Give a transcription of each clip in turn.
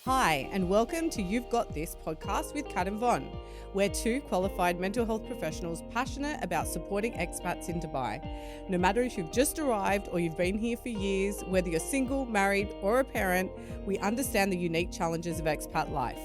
Hi, and welcome to You've Got This podcast with Kat and Von. We're two qualified mental health professionals passionate about supporting expats in Dubai. No matter if you've just arrived or you've been here for years, whether you're single, married, or a parent, we understand the unique challenges of expat life.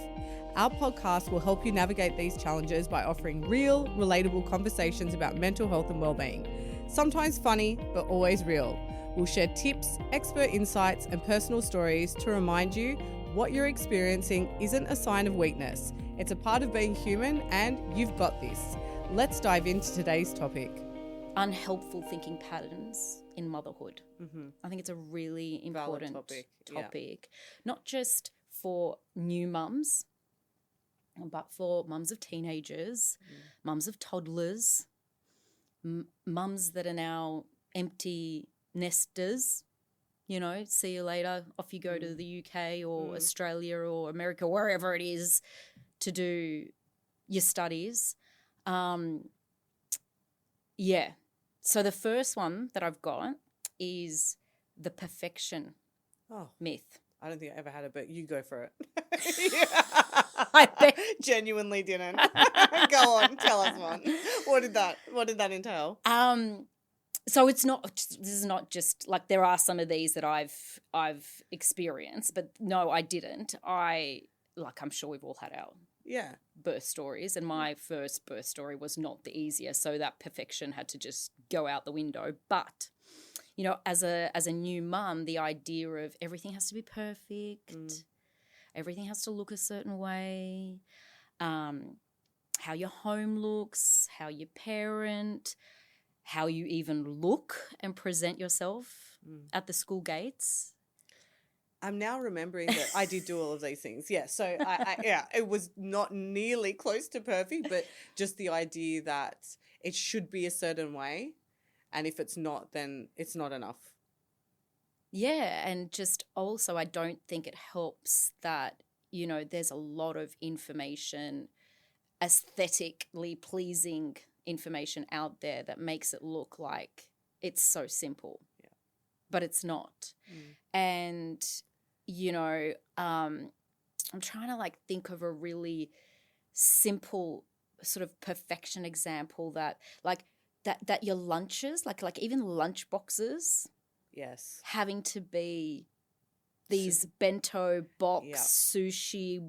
Our podcast will help you navigate these challenges by offering real, relatable conversations about mental health and well-being. Sometimes funny, but always real. We'll share tips, expert insights, and personal stories to remind you what you're experiencing isn't a sign of weakness. It's a part of being human, and you've got this. Let's dive into today's topic. Unhelpful thinking patterns in motherhood. I think it's a really important topic. Not just for new mums, but for mums of teenagers, mums of toddlers, mums that are now empty nesters. You know, see you later, off you go to the UK or Australia or America, wherever it is, to do your studies. So the first one that I've got is the perfection myth. I don't think I ever had it, but you go for it. I bet. Genuinely didn't. Go on, tell us one. What did that entail? So this is not just like there are some of these that I've experienced, but no, I didn't. I'm sure we've all had our birth stories, and my first birth story was not the easiest, so that perfection had to just go out the window. But you know, as a new mum, the idea of everything has to be perfect, everything has to look a certain way, how your home looks, how you parent, how you even look and present yourself at the school gates. I'm now remembering that I did do all of these things. Yeah, so it was not nearly close to perfect, but just the idea that it should be a certain way, and if it's not, then it's not enough. Yeah, and just also I don't think it helps that, you know, there's a lot of information, aesthetically pleasing information out there that makes it look like it's so simple, but it's not. And you know, I'm trying to think of a really simple sort of perfection example that your lunches, like even lunch boxes, having to be these bento box sushi,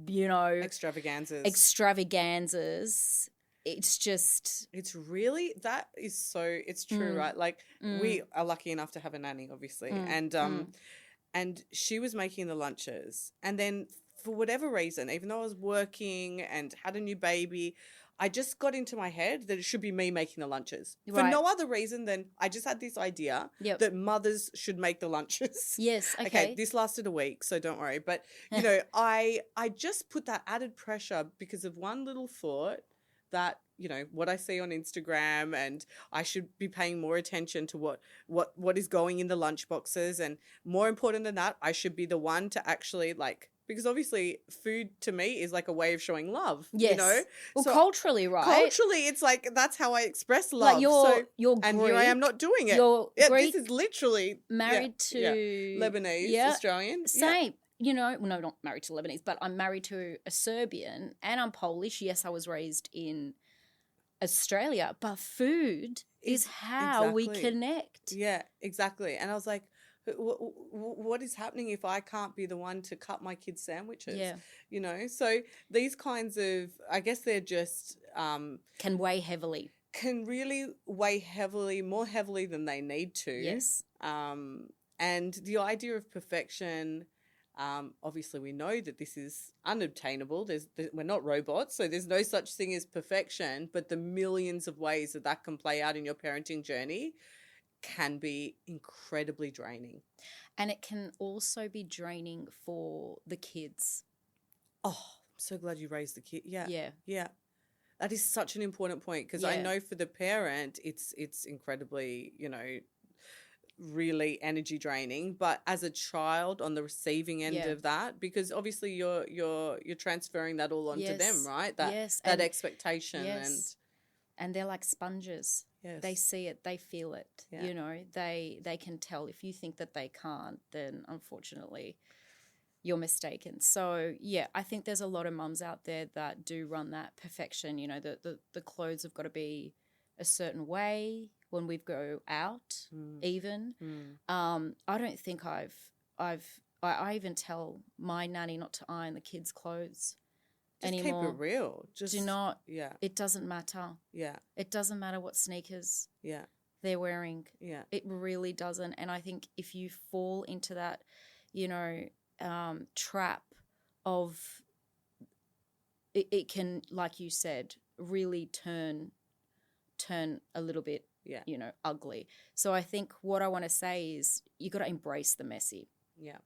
you know, extravaganzas. It's really, that is so, it's true, right? Like we are lucky enough to have a nanny, obviously. And she was making the lunches. And then for whatever reason, even though I was working and had a new baby, I just got into my head that it should be me making the lunches. For no other reason than I just had this idea that mothers should make the lunches. Yes, okay. This lasted a week, so don't worry. But, you know, I just put that added pressure because of one little thought that, you know, what I see on Instagram, and I should be paying more attention to what is going in the lunch boxes. And more important than that, I should be the one to actually because obviously food to me is like a way of showing love, you know? Well, so culturally, right? Culturally, it's like that's how I express love. Like you're and Greek, here I am not doing it. You're Greek, this is literally married to Lebanese, Australian. Same. You know, well, no, not married to Lebanese, but I'm married to a Serbian and I'm Polish. Yes, I was raised in Australia, but food is how we connect. Yeah, exactly. And I was like, what is happening if I can't be the one to cut my kids' sandwiches? Yeah. You know, so these kinds of, I guess they're just... can weigh heavily. Can really weigh heavily, more heavily than they need to. Yes. And the idea of perfection... obviously, we know that this is unobtainable. We're not robots, so there's no such thing as perfection. But the millions of ways that can play out in your parenting journey can be incredibly draining. And it can also be draining for the kids. Oh, I'm so glad you raised the kid. Yeah. That is such an important point because I know for the parent, it's incredibly, you know, really energy draining, but as a child on the receiving end of that, because obviously you're transferring that all onto them, right? That expectation and they're like sponges. Yes. They see it, they feel it. You know, they can tell. If you think that they can't, then unfortunately you're mistaken. So, yeah, I think there's a lot of mums out there that do run that perfection. You know, the clothes have got to be a certain way when we go out, even. I don't think I even tell my nanny not to iron the kids' clothes anymore. Keep it real. Do not. Yeah. It doesn't matter. Yeah. It doesn't matter what sneakers they're wearing. Yeah. It really doesn't. And I think if you fall into that, you know, trap of it can, like you said, really turn a little bit, you know, ugly. So I think what I want to say is you got to embrace the messy. Yeah.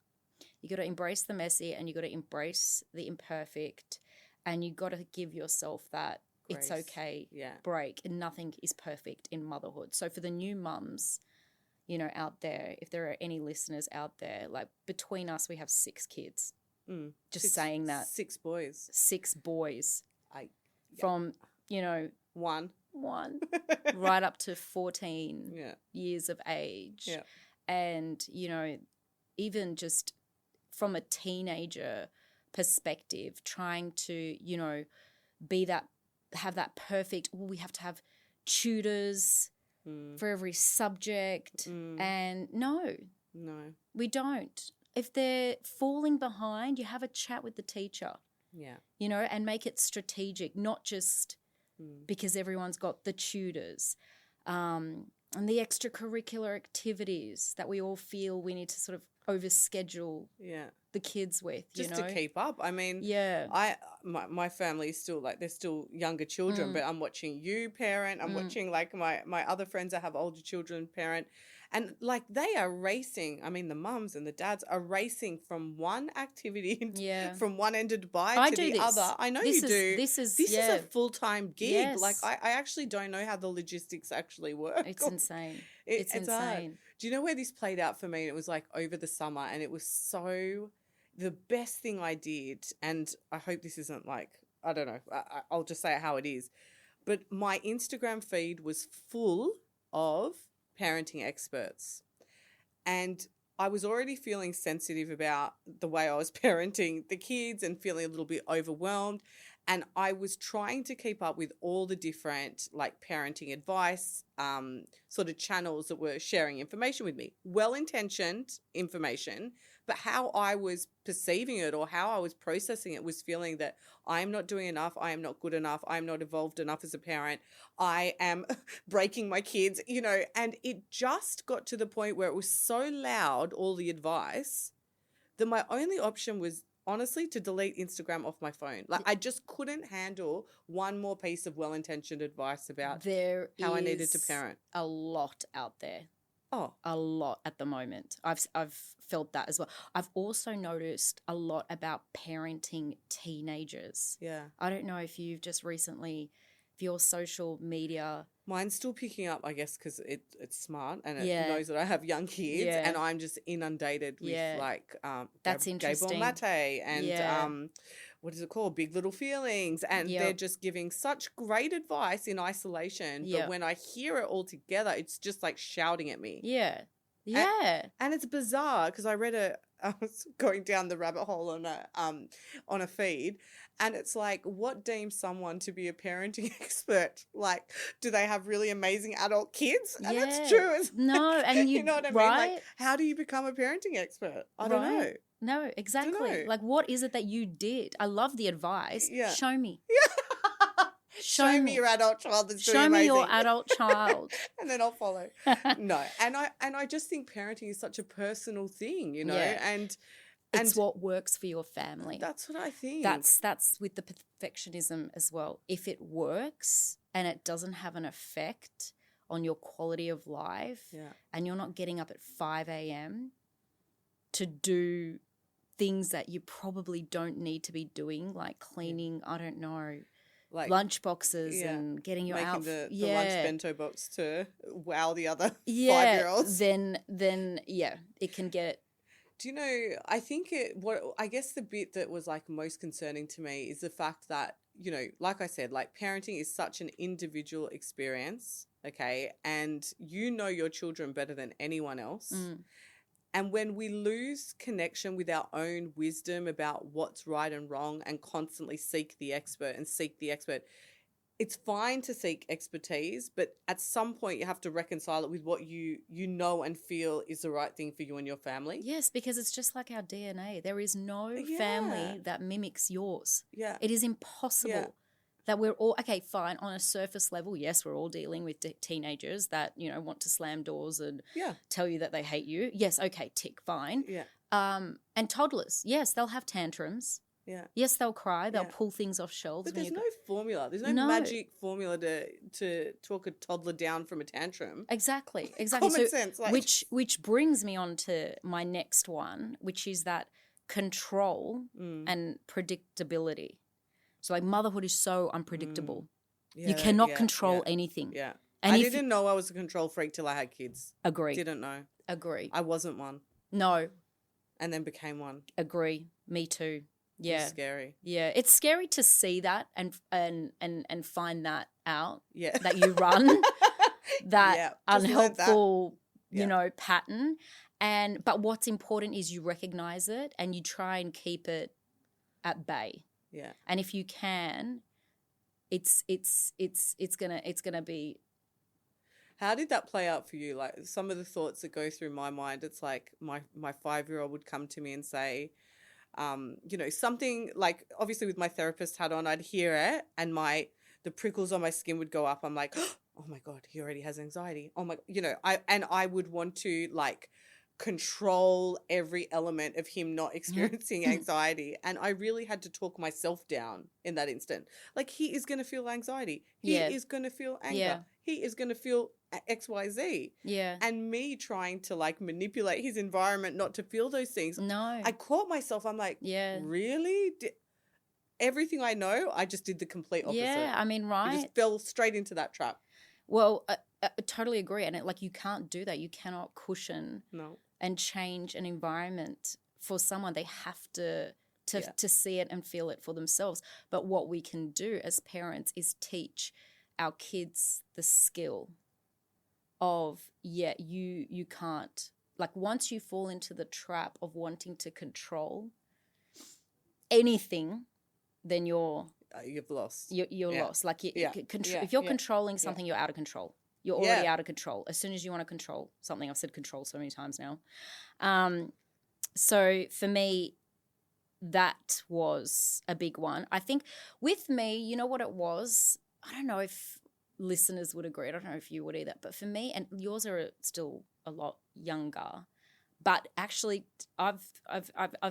You got to embrace the messy, and you got to embrace the imperfect, and you got to give yourself that grace. It's okay break, and nothing is perfect in motherhood. So for the new mums, you know, out there, if there are any listeners out there, like between us, we have 6 kids. Saying that. 6 boys. 6 boys. From, you know, one right up to 14 years of age. Yeah. And, you know, even just from a teenager perspective, trying to, you know, have that perfect, we have to have tutors for every subject. And no, we don't. If they're falling behind, you have a chat with the teacher. Yeah. You know, and make it strategic, not just because everyone's got the tutors. And the extracurricular activities that we all feel we need to sort of overschedule the kids with, just to keep up. I mean, my family is still like, they're still younger children, but I'm watching you parent. I'm watching like my other friends that have older children parent. And like they are racing. I mean, the mums and the dads are racing from one activity, from one end of Dubai to the other. I know you do. This is a full-time gig. Yes. Like I actually don't know how the logistics actually work. It's insane. It's insane. Do you know where this played out for me? It was like over the summer, and it was so the best thing I did. And I hope this isn't like, I don't know. I'll just say it how it is. But my Instagram feed was full of parenting experts, and I was already feeling sensitive about the way I was parenting the kids and feeling a little bit overwhelmed, and I was trying to keep up with all the different like parenting advice sort of channels that were sharing information with me, well-intentioned information, but how I was perceiving it or how I was processing it was feeling that I am not doing enough, I am not good enough, I am not evolved enough as a parent, I am breaking my kids, you know, and it just got to the point where it was so loud, all the advice, that my only option was honestly to delete Instagram off my phone. Like I just couldn't handle one more piece of well-intentioned advice about how I needed to parent. A lot out there. Oh, a lot at the moment. I've felt that as well. I've also noticed a lot about parenting teenagers. Yeah. I don't know if you've just recently, if your social media. Mine's still picking up, I guess, because it's smart and it knows that I have young kids, and I'm just inundated with like that's interesting. Gabriel Mate and what is it called? Big Little Feelings, and they're just giving such great advice in isolation. But when I hear it all together, it's just like shouting at me. Yeah. And it's bizarre because I was going down the rabbit hole on a feed, and it's like, what deems someone to be a parenting expert? Like, do they have really amazing adult kids? And that's true. No, and you know what I mean? Like, how do you become a parenting expert? I don't know. No, exactly. Like, what is it that you did? I love the advice. Yeah. Show me. Yeah. Show me your adult child that's doing amazing. Show me your adult child. And then I'll follow. No. And I just think parenting is such a personal thing, you know, and it's what works for your family. That's what I think. That's with the perfectionism as well. If it works and it doesn't have an effect on your quality of life and you're not getting up at 5 a.m. to do things that you probably don't need to be doing, like cleaning, I don't know, like lunch boxes and getting your outfit. The lunch bento box to wow the other 5-year-olds. Then it can get. Do you know, I guess the bit that was like most concerning to me is the fact that, you know, like I said, like parenting is such an individual experience, okay? And you know your children better than anyone else. And when we lose connection with our own wisdom about what's right and wrong and constantly seek the expert, it's fine to seek expertise, but at some point you have to reconcile it with what you know and feel is the right thing for you and your family. Yes, because it's just like our DNA. There is no Yeah. family that mimics yours. Yeah. It is impossible. Yeah. That we're all, okay, fine, on a surface level, yes, we're all dealing with teenagers that, want to slam doors and Yeah. tell you that they hate you. Yes, okay, tick, fine. Yeah. And toddlers, yes, they'll have tantrums. Yeah. Yes, they'll cry. They'll Yeah. pull things off shelves. But there's no formula. There's no magic formula to talk a toddler down from a tantrum. Exactly. Common sense. Which brings me on to my next one, which is that control and predictability. So like motherhood is so unpredictable. You cannot control anything. Yeah. And I didn't know I was a control freak till I had kids. Agree. Didn't know. Agree. I wasn't one. No. And then became one. Agree. Me too. Yeah. It's scary. Yeah. It's scary to see that and find that out. Yeah. That you run that Yeah, unhelpful, that. pattern. But what's important is you recognize it and you try and keep it at bay. Yeah. And if you can, it's gonna be. How did that play out for you? Like some of the thoughts that go through my mind, it's like my 5-year-old would come to me and say, something like, obviously with my therapist hat on, I'd hear it and the prickles on my skin would go up. I'm like, oh my God, he already has anxiety. Oh my, I would want to like control every element of him not experiencing anxiety. And I really had to talk myself down in that instant. Like he is going to feel anxiety. He is going to feel anger. Yeah. He is going to feel XYZ. Yeah. And me trying to like manipulate his environment not to feel those things. No. I caught myself. I'm like, really? Everything I know, I just did the complete opposite. Yeah, I mean, right. I just fell straight into that trap. Well, I totally agree. And you can't do that. You cannot cushion and change an environment for someone. They have to see it and feel it for themselves. But what we can do as parents is teach our kids the skill of, you can't, like once you fall into the trap of wanting to control anything, then you've lost. You're lost. Like if you're controlling something, you're out of control. You're already out of control. As soon as you want to control something, I've said control so many times now. So for me, that was a big one. I think with me, you know what it was? I don't know if listeners would agree. I don't know if you would either. But for me, and yours are still a lot younger, but actually I've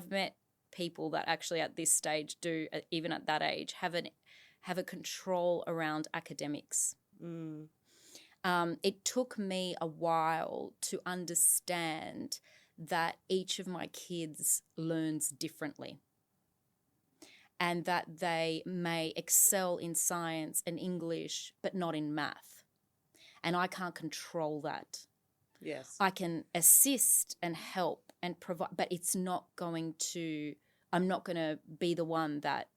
met people that actually at this stage do, even at that age, have a control around academics. It took me a while to understand that each of my kids learns differently and that they may excel in science and English but not in math. And I can't control that. Yes. I can assist and help and provide, but I'm not going to be the one that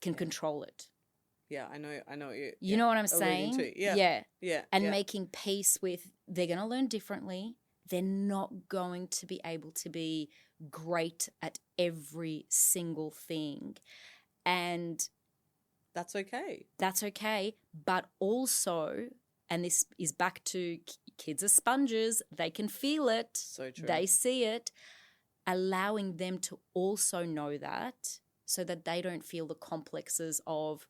can control it. Yeah, I know you know what I'm saying? Yeah. And making peace with, they're going to learn differently. They're not going to be able to be great at every single thing. And that's okay. But also, and this is back to kids are sponges, they can feel it. So true. They see it. Allowing them to also know that so that they don't feel the complexes of,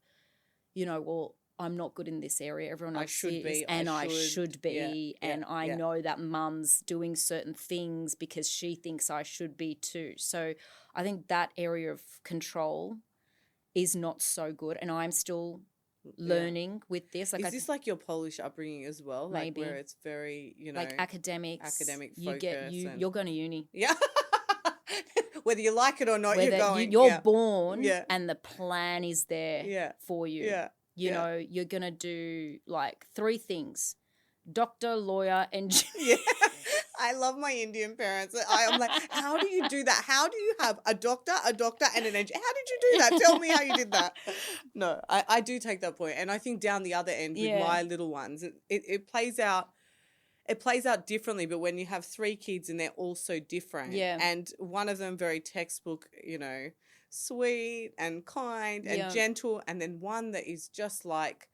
well, I'm not good in this area. Everyone else is, and I should be, and I know that mum's doing certain things because she thinks I should be too. So I think that area of control is not so good, and I'm still learning with this. Like, is this like your Polish upbringing as well? Maybe. Like where it's very, like academics. Academic focus. You're going to uni. Yeah. Whether you like it or not, you're going. You're born and the plan is there for you. Yeah. You know, you're going to do like 3 things: doctor, lawyer, engineer. Yeah. I love my Indian parents. I'm like, how do you do that? How do you have a doctor, and an engineer? How did you do that? Tell me how you did that. No, I do take that point. And I think down the other end with my little ones, it plays out. it plays out differently, but when you have 3 kids and they're all so different, Yeah. and one of them very textbook, you know, sweet and kind and Yeah. gentle, and then one that is just like,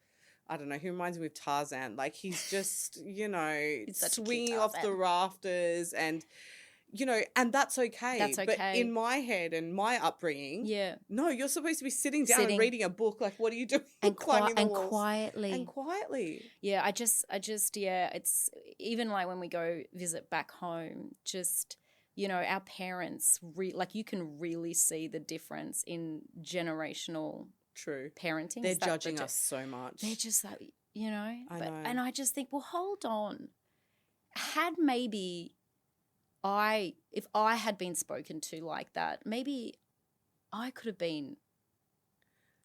I don't know, he reminds me of Tarzan. Like, he's just, you know, such a cute swinging off the Tarzan. rafters, and, you know, and that's okay. That's But okay. in my head and my upbringing, Yeah. no, you're supposed to be sitting down and reading a book. Like, what are you doing? And Climbing the and walls? quietly. And quietly. Yeah, I just, yeah, it's even like when we go visit back home, just, you know, our parents, like you can really see the difference in generational True. parenting. They're judging us so much. They're just like, you know, I know. And I just think, well, hold on. Had maybe if I had been spoken to like that, maybe I could have been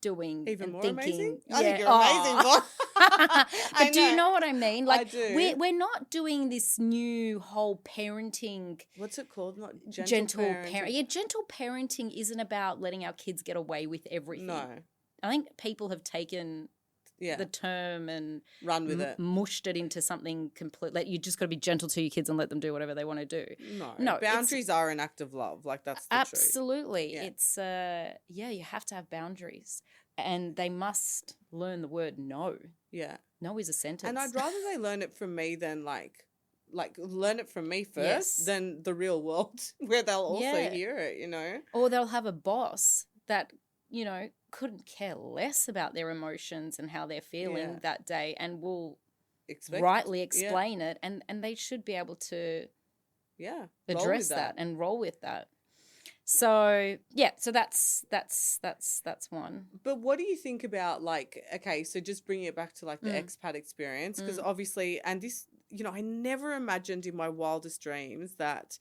doing even and more thinking, amazing. yeah, I think you're amazing, Vaughn. But do you know what I mean? Like, I do. We're not doing this new whole parenting. What's it called? Not gentle parenting. Yeah, gentle parenting isn't about letting our kids get away with everything. No. I think people have taken the term and run with it, mushed it into something complete. Like, you just got to be gentle to your kids and let them do whatever they want to do. No, boundaries are an act of love. Like, that's the absolutely. Truth. It's you have to have boundaries, and they must learn the word no. Yeah, no is a sentence, and I'd rather they learn it from me than like learn it from me first than the real world where they'll also hear it. You know, or they'll have a boss that, you know, couldn't care less about their emotions and how they're feeling that day, and will rightly explain it, and they should be able to address that and roll with that. So so that's one. But what do you think about, like, okay, so just bringing it back to like the expat experience, because obviously, and this, you know, I never imagined in my wildest dreams that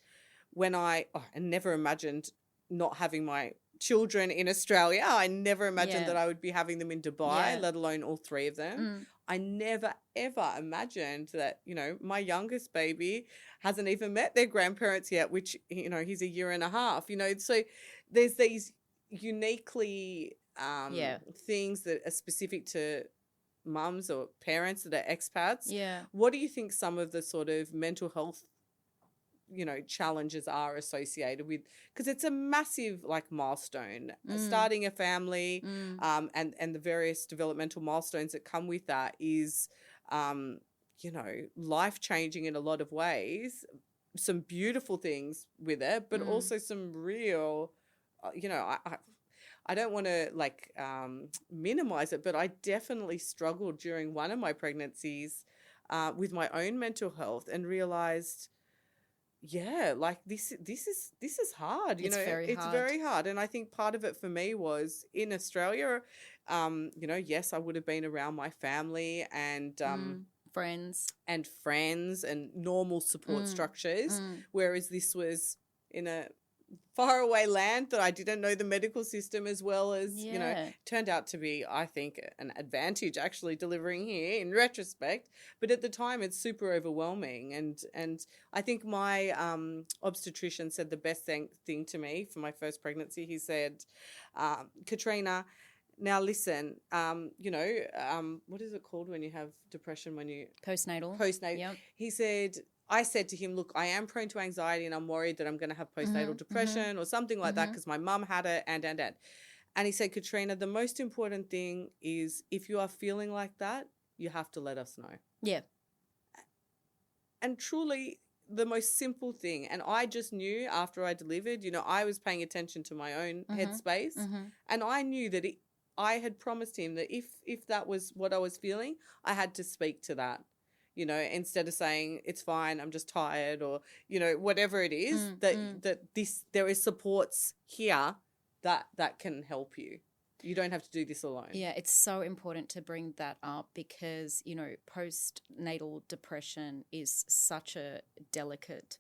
when I never imagined not having my children in Australia. I never imagined that I would be having them in Dubai, let alone all 3 of them. I never, ever imagined that, you know, my youngest baby hasn't even met their grandparents yet, which, you know, he's a year and a half, you know. So there's these uniquely things that are specific to mums or parents that are expats. Yeah. What do you think some of the sort of mental health, you know, challenges are associated with, because it's a massive like milestone, starting a family, and the various developmental milestones that come with that is, you know, life-changing in a lot of ways, some beautiful things with it, but also some real, you know, I don't want to like minimize it, but I definitely struggled during one of my pregnancies with my own mental health, and realized, like this is hard. You know, it's very hard. And I think part of it for me was in Australia, you know, yes, I would have been around my family and friends and normal support structures, whereas this was in a faraway land that I didn't know the medical system as well as, you know, turned out to be, I think, an advantage actually delivering here in retrospect. But at the time, it's super overwhelming. And I think my obstetrician said the best thing to me for my first pregnancy. He said, Katrina, now listen, you know, what is it called when you have depression, when you... Postnatal. Yep. He said... I said to him, look, I am prone to anxiety and I'm worried that I'm going to have postnatal depression or something like that, because my mum had it and. And he said, Katrina, the most important thing is if you are feeling like that, you have to let us know. Yeah. And truly the most simple thing. And I just knew after I delivered, you know, I was paying attention to my own headspace, and I knew that I had promised him that if that was what I was feeling, I had to speak to that. You know, instead of saying it's fine, I'm just tired, or, you know, whatever it is, that there is supports here that can help you. You don't have to do this alone. Yeah, it's so important to bring that up, because, you know, postnatal depression is such a delicate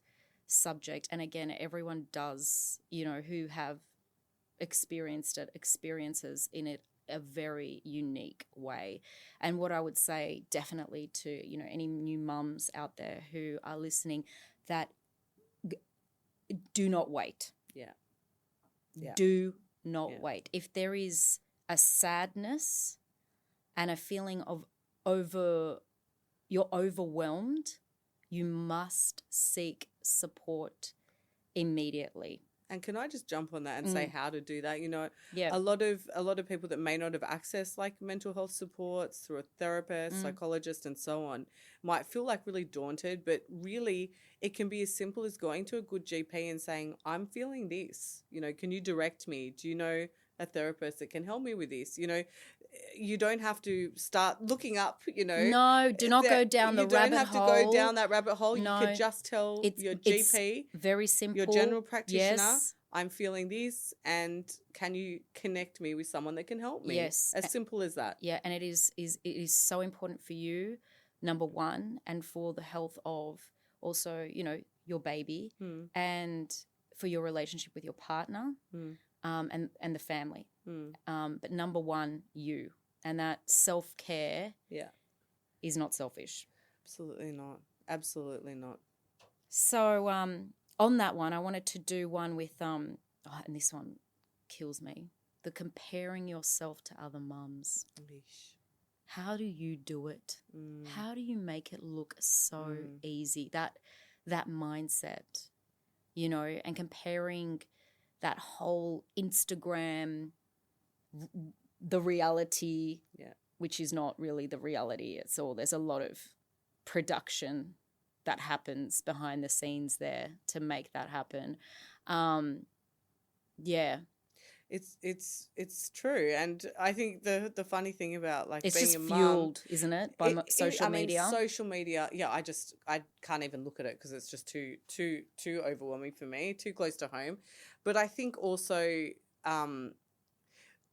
subject. And again, everyone does, you know, who have experiences in it a very unique way. And what I would say definitely to, you know, any new mums out there who are listening, that do not wait. Do not wait. If there is a sadness and a feeling of you're overwhelmed, you must seek support immediately. And can I just jump on that and say how to do that? You know, Yeah. a lot of people that may not have accessed like mental health supports through a therapist, psychologist, and so on, might feel like really daunted. But really, it can be as simple as going to a good GP and saying, "I'm feeling this. You know, can you direct me? Do you know a therapist that can help me with this?" You know, you don't have to start looking up. You know, No, do not go down the rabbit hole. You don't have to go down that rabbit hole. No. You could just tell your GP, very simple, your general practitioner, yes. I'm feeling this, and can you connect me with someone that can help me? Yes. As simple as that. Yeah, and it is so important for you, number one, and for the health of also, you know, your baby and for your relationship with your partner and the family. But number one, you. And that self-care is not selfish. Absolutely not. Absolutely not. So on that one, I wanted to do one with, and this one kills me, the comparing yourself to other mums. Eesh. How do you do it? How do you make it look so easy? That mindset, you know, and comparing that whole Instagram, the reality, which is not really the reality. There's a lot of production that happens behind the scenes there to make that happen. It's true, and I think the funny thing about like it's being just a mum, fueled, isn't it, by social media? Social media, I can't even look at it because it's just too overwhelming for me, too close to home. But I think also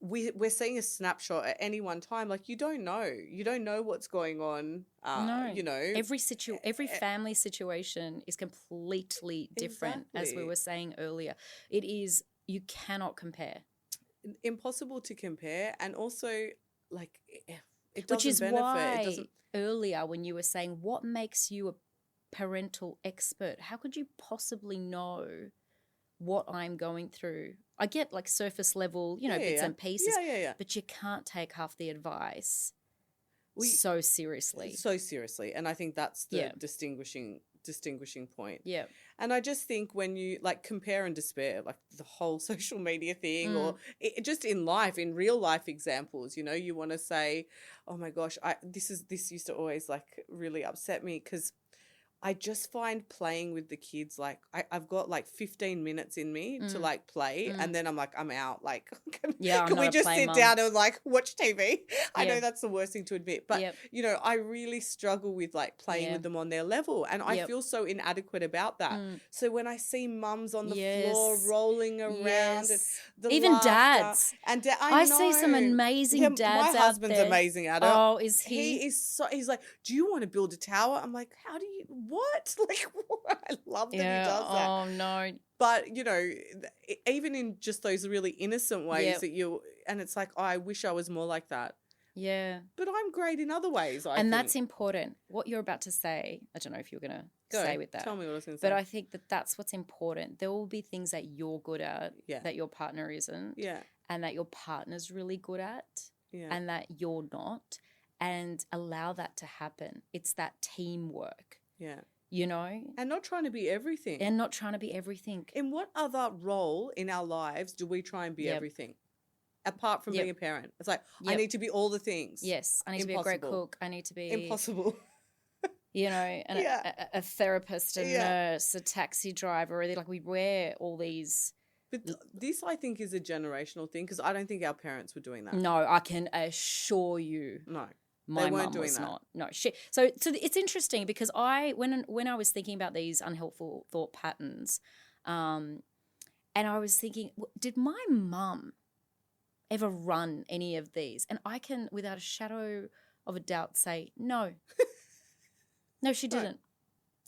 we're seeing a snapshot at any one time. Like you don't know what's going on. No, you know, every family situation is completely different. Exactly. As we were saying earlier, it is, you cannot compare. Impossible to compare, and also like it doesn't Which is benefit. why It doesn't. Earlier when you were saying what makes you a parental expert, how could you possibly know what I'm going through? I get like surface level, you know, bits and pieces, but you can't take half the advice so seriously. And I think that's the distinguishing point. Yeah. And I just think when you like compare and despair, like the whole social media thing or just in life, in real life examples, you know, you want to say, oh my gosh, this used to always like really upset me because I just find playing with the kids, like I've got like 15 minutes in me to like play and then I'm like, I'm out. Like, can we just sit down and like watch TV? I know that's the worst thing to admit, but you know, I really struggle with like playing with them on their level and I feel so inadequate about that. So when I see mums on the floor rolling around and the even laughter, dads, and I see some amazing dads my out husband's there. amazing at it. Oh, is he? He is so, he's like, do you want to build a tower? I'm like, how do you, what? Like, I love that he does that. Oh, no. But, you know, even in just those really innocent ways that and it's like, oh, I wish I was more like that. Yeah. But I'm great in other ways, I think. think. That's important. What you're about to say, I don't know if you're going to say with that. Tell me what I was going to say. But I think that's what's important. There will be things that you're good at that your partner isn't. Yeah. And that your partner's really good at. Yeah. And that you're not. And allow that to happen. It's that teamwork. Yeah. You know? And not trying to be everything. In what other role in our lives do we try and be everything? Apart from being a parent. It's like, I need to be all the things. Yes. I need to be a great cook. I need to be... Impossible. You know, a therapist, a nurse, a taxi driver. Like we wear all these... But this, I think, is a generational thing because I don't think our parents were doing that. No, I can assure you. No. My mum was not. No, so it's interesting because when I was thinking about these unhelpful thought patterns, and I was thinking, did my mum ever run any of these? And I can, without a shadow of a doubt, say no. No, she didn't.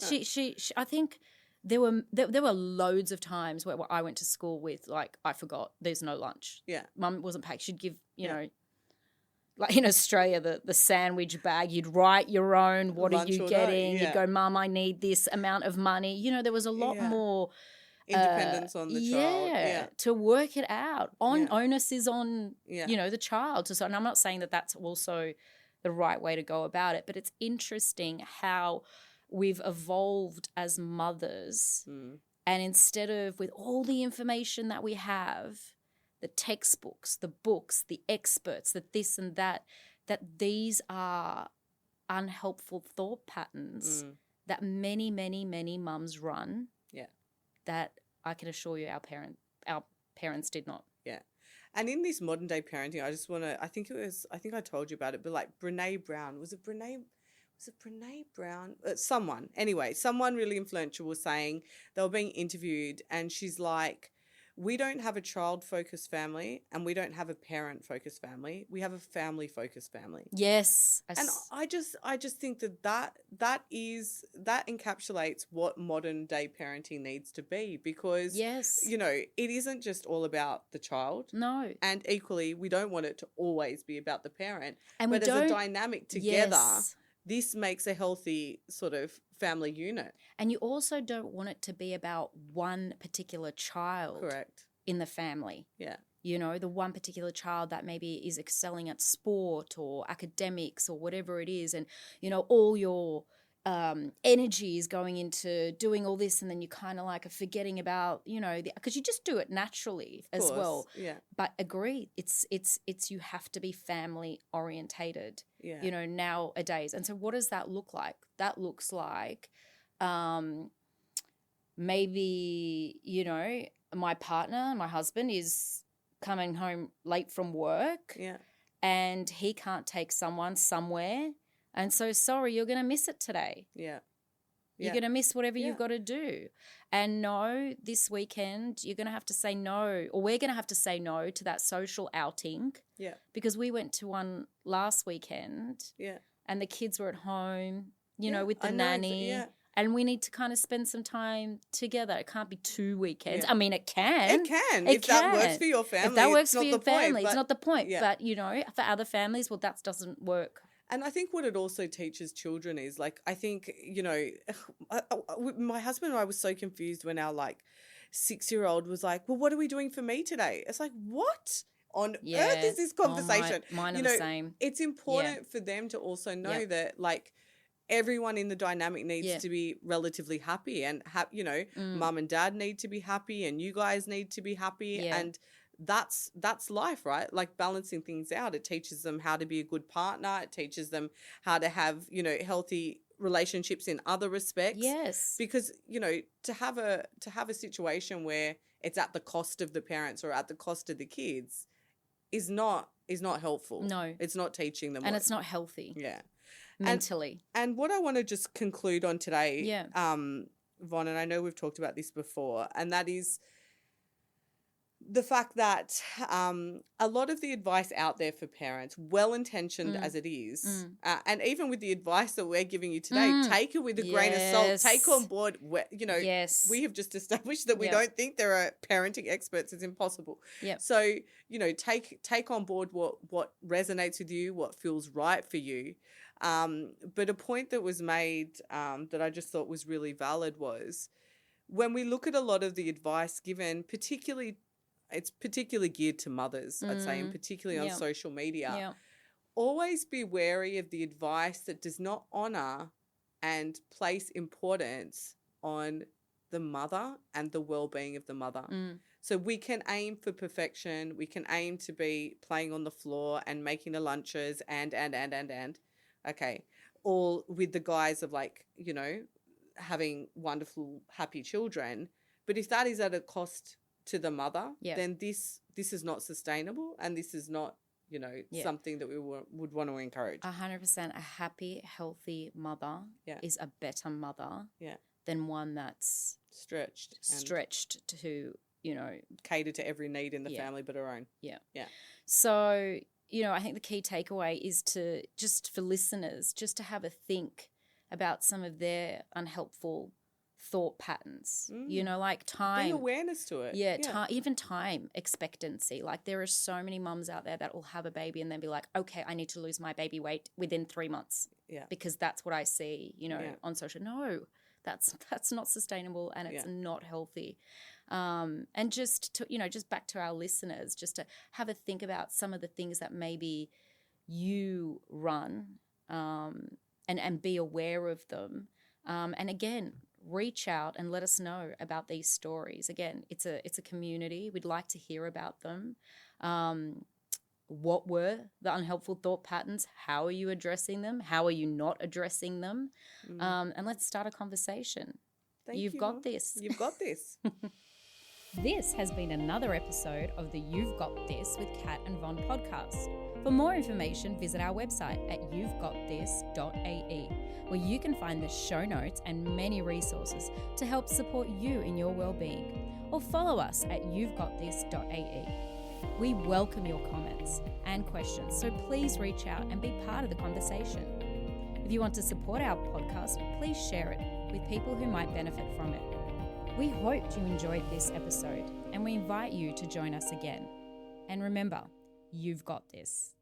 No. She I think there were loads of times where I went to school with like I forgot there's no lunch. Yeah, mum wasn't packed. She'd give you know. Like in Australia, the sandwich bag, you'd write your own, what lunch are you getting? You'd go, Mum, I need this amount of money. You know, there was a lot more independence on the child. Yeah, to work it out. Onus is on, you know, the child. And I'm not saying that that's also the right way to go about it, but it's interesting how we've evolved as mothers, and instead of with all the information that we have, the textbooks, the books, the experts, that this and that these are unhelpful thought patterns that many, many, many mums run. Yeah. That I can assure you our parents did not. Yeah. And in this modern day parenting, I just want to, I think I told you about it, but like Brene Brown, was it Brene Brown? Someone really influential was saying, they were being interviewed, and she's like, we don't have a child-focused family and we don't have a parent-focused family. We have a family-focused family. Yes. And I just think that encapsulates what modern day parenting needs to be, because, yes, you know, it isn't just all about the child. No. And equally, we don't want it to always be about the parent. And but as a dynamic together, yes, this makes a healthy sort of family unit. And you also don't want it to be about one particular child. Correct. In the family. Yeah. You know, the one particular child that maybe is excelling at sport or academics or whatever it is, and, you know, all your energy is going into doing all this, and then you kind of like are forgetting about, you know, because you just do it naturally as well. Yeah. But agree, it's you have to be family orientated. Yeah. You know, nowadays. And so what does that look like? That looks like maybe, you know, my partner, my husband is coming home late from work. Yeah. And he can't take someone somewhere. And so, sorry, you're going to miss it today. Yeah. You're going to miss whatever you've got to do. And no, this weekend you're going to have to say no, or we're going to have to say no to that social outing. Yeah. Because we went to one last weekend. Yeah. And the kids were at home, you know, with the nanny. Yeah. And we need to kind of spend some time together. It can't be 2 weekends. Yeah. I mean, it can. It can. If that works for your family. If that works for your family, it's not the point. Yeah. But, you know, for other families, well, that doesn't work. And I think what it also teaches children is, like, I think, you know, my husband and I were so confused when our, like, 6-year-old was like, well, what are we doing for me today? It's like, what on earth is this conversation? Mine are you the know, same. It's important for them to also know that, like, everyone in the dynamic needs to be relatively happy, and you know, mum and dad need to be happy, and you guys need to be happy, and that's life, right? Like, balancing things out. It teaches them how to be a good partner. It teaches them how to have, you know, healthy relationships in other respects. Yes. Because, you know, to have a situation where it's at the cost of the parents or at the cost of the kids is not helpful. No. It's not teaching them. And it's not healthy. Yeah. Mentally. And what I want to just conclude on today, Von, and I know we've talked about this before, and that is the fact that a lot of the advice out there for parents, well-intentioned as it is, and even with the advice that we're giving you today, take it with a grain of salt. Take on board, you know, we have just established that we don't think there are parenting experts. It's impossible. Yep. So, you know, take on board what resonates with you, what feels right for you. But a point that was made that I just thought was really valid was, when we look at a lot of the advice given, it's particularly geared to mothers, I'd say, and particularly on social media, always be wary of the advice that does not honour and place importance on the mother and the well-being of the mother. So we can aim for perfection. We can aim to be playing on the floor and making the lunches and. Okay, all with the guise of, like, you know, having wonderful, happy children. But if that is at a cost to the mother, then this is not sustainable, and this is not, you know, something that we would want to encourage. 100%. A happy, healthy mother is a better mother than one that's stretched to, you know, cater to every need in the family but her own. Yeah. So, you know, I think the key takeaway is to, just for listeners, just to have a think about some of their unhelpful thought patterns, you know, like time. Bring awareness to it. Even time expectancy. Like, there are so many mums out there that will have a baby and then be like, okay, I need to lose my baby weight within 3 months. Yeah. Because that's what I see, you know, on social. No, that's not sustainable, and it's not healthy. And just to, you know, just back to our listeners, just to have a think about some of the things that maybe you run, and be aware of them. And again, reach out and let us know about these stories. Again, it's a community. We'd like to hear about them. What were the unhelpful thought patterns? How are you addressing them? How are you not addressing them? And let's start a conversation. You've got this. You've got this. This has been another episode of the You've Got This with Kat and Von podcast. For more information, visit our website at you'vegotthis.ae, where you can find the show notes and many resources to help support you in your well-being. Or follow us at you'vegotthis.ae. We welcome your comments and questions, so please reach out and be part of the conversation. If you want to support our podcast, please share it with people who might benefit from it. We hoped you enjoyed this episode, and we invite you to join us again. And remember, you've got this.